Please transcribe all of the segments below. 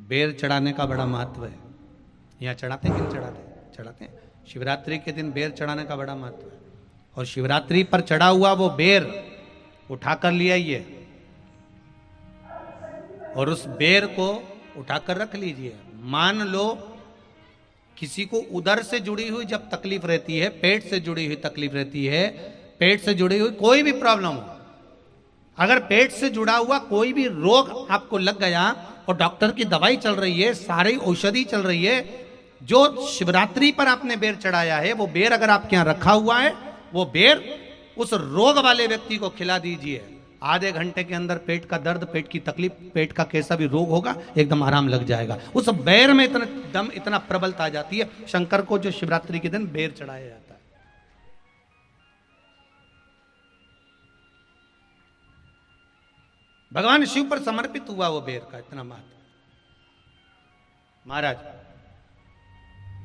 बेर चढ़ाने का बड़ा महत्व है। यहाँ चढ़ाते हैं कि नहीं चढ़ाते? चढ़ाते हैं। शिवरात्रि के दिन बेर चढ़ाने का बड़ा महत्व है। और शिवरात्रि पर चढ़ा हुआ वो बेर उठाकर ले आइए और उस बेर को उठाकर रख लीजिए। मान लो किसी को उदर से जुड़ी हुई जब तकलीफ रहती है, पेट से जुड़ी हुई तकलीफ रहती है, पेट से जुड़ी हुई कोई भी प्रॉब्लम हो, अगर पेट से जुड़ा हुआ कोई भी रोग आपको लग गया और डॉक्टर की दवाई चल रही है, सारी औषधि चल रही है, जो शिवरात्रि पर आपने बेर चढ़ाया है वो बेर अगर आपके यहां रखा हुआ है, वो बेर उस रोग वाले व्यक्ति को खिला दीजिए। आधे घंटे के अंदर पेट का दर्द, पेट की तकलीफ, पेट का कैसा भी रोग होगा एकदम आराम लग जाएगा। उस बेर में इतना दम, इतना प्रबलता आ जाती है शंकर को जो शिवरात्रि के दिन बेर चढ़ाया जाता है। भगवान शिव पर समर्पित हुआ वो बेर का इतना महत्व महाराज।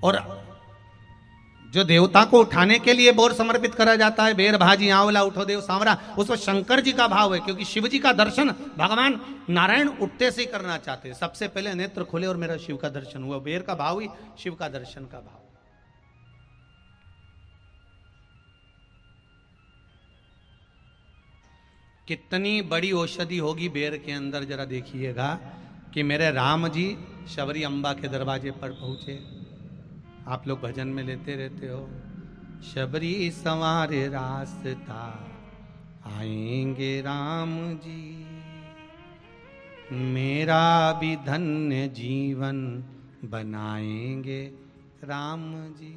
और जो देवता को उठाने के लिए बोर समर्पित करा जाता है, बेर भाजी आंवला उठो देव सांवरा, उसमें शंकर जी का भाव है, क्योंकि शिव जी का दर्शन भगवान नारायण उठते से ही करना चाहते हैं। सबसे पहले नेत्र खोले और मेरा शिव का दर्शन हुआ। बेर का भाव ही शिव का दर्शन का भाव। कितनी बड़ी औषधि होगी बेर के अंदर, जरा देखिएगा कि मेरे राम जी शबरी अम्बा के दरवाजे पर पहुंचे। आप लोग भजन में लेते रहते हो, शबरी संवारे रास्ता आएंगे राम जी, मेरा भी धन्य जीवन बनाएंगे राम जी।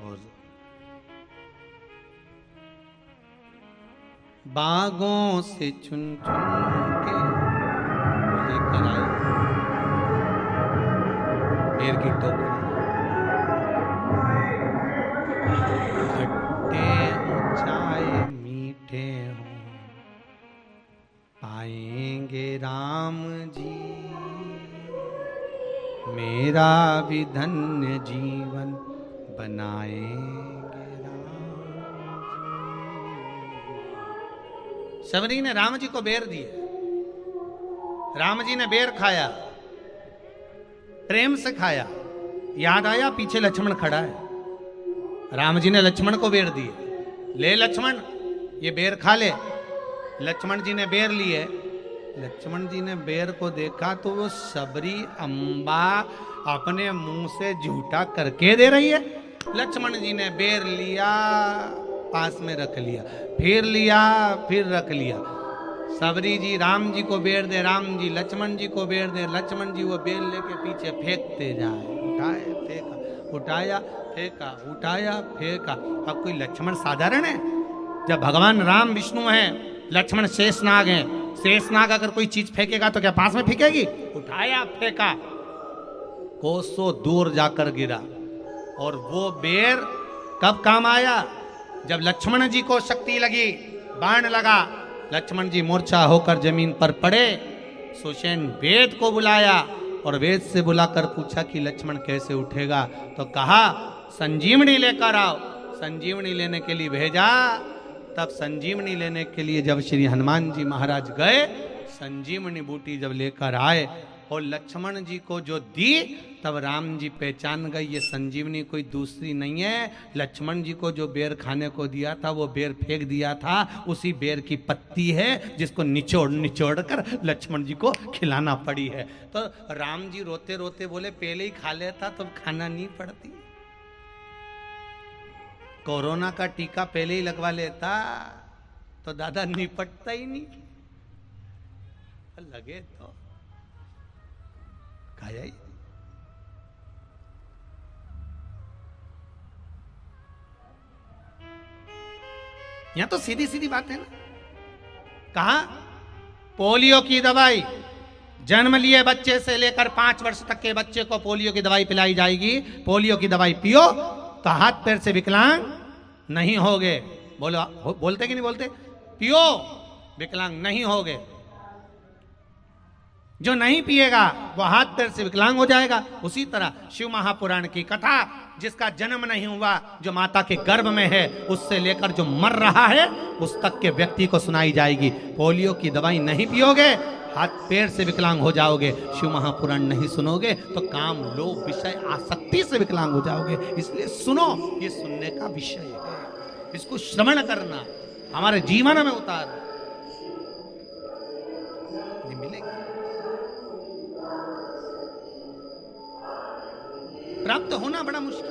और बागों से चुन चुन के लेकर आई बेर की टोकरी, खट्टे चाहे मीठे हों पाएंगे राम जी, मेरा भी धन्य जीवन बनाएंगे। शबरी ने राम जी को बेर दिए, राम जी ने बेर खाया, प्रेम से खाया। याद आया पीछे लक्ष्मण खड़ा है, राम जी ने लक्ष्मण को बेर दिए, ले लक्ष्मण ये बेर खा ले। लक्ष्मण जी ने बेर लिए, लक्ष्मण जी ने बेर को देखा तो वो शबरी अम्बा अपने मुंह से झूठा करके दे रही है। लक्ष्मण जी ने बेर लिया, पास में रख लिया, फिर लिया, फिर रख लिया। शबरी जी राम जी को बेर दे, राम जी लक्ष्मण जी को बेर दे, लक्ष्मण जी वो बेर लेके पीछे फेंकते जाए। उठाए फेंका, उठाया फेंका, उठाया फेंका। अब कोई लक्ष्मण साधारण है? जब भगवान राम विष्णु हैं, लक्ष्मण शेषनाग हैं, शेषनाग अगर कोई चीज फेंकेगा तो क्या पास में फेंकेगी? उठाया फेंका, कोसों दूर जाकर गिरा। और वो बेर कब काम आया? जब लक्ष्मण जी को शक्ति लगी, बाण लगा, लक्ष्मण जी मूर्छा होकर जमीन पर पड़े। सुषेण वेद को बुलाया और वेद से बुलाकर पूछा कि लक्ष्मण कैसे उठेगा? तो कहा संजीवनी लेकर आओ। संजीवनी लेने के लिए भेजा। तब संजीवनी लेने के लिए जब श्री हनुमान जी महाराज गए, संजीवनी बूटी जब लेकर आए और लक्ष्मण जी को जो दी, तब राम जी पहचान गए ये संजीवनी कोई दूसरी नहीं है। लक्ष्मण जी को जो बेर खाने को दिया था वो बेर फेंक दिया था, उसी बेर की पत्ती है जिसको निचोड़ निचोड़ कर लक्ष्मण जी को खिलाना पड़ी है। तो राम जी रोते रोते बोले पहले ही खा लेता तो खाना नहीं पड़ती। कोरोना का टीका पहले ही लगवा लेता तो दादा निपटता ही नहीं। लगे तो खाया ही। यहां तो सीधी सीधी बात है ना। कहा पोलियो की दवाई जन्म लिए बच्चे से लेकर 5 वर्ष तक के बच्चे को पोलियो की दवाई पिलाई जाएगी। पोलियो की दवाई पियो तो हाथ पैर से विकलांग नहीं होगे। बोलो, बोलते कि नहीं बोलते? पियो विकलांग नहीं होगे। जो नहीं पिएगा वो हाथ पैर से विकलांग हो जाएगा। उसी तरह शिव महापुराण की कथा, जिसका जन्म नहीं हुआ, जो माता के गर्भ में है, उससे लेकर जो मर रहा है उस तक के व्यक्ति को सुनाई जाएगी। पोलियो की दवाई नहीं पियोगे, हाथ पैर से विकलांग हो जाओगे। शिव महापुराण नहीं सुनोगे तो काम, लोभ, विषय, आसक्ति से विकलांग हो जाओगे। इसलिए सुनो, ये सुनने का विषय है, इसको श्रवण करना, हमारे जीवन में उतार मिलेगा। प्राप्त होना बड़ा मुश्किल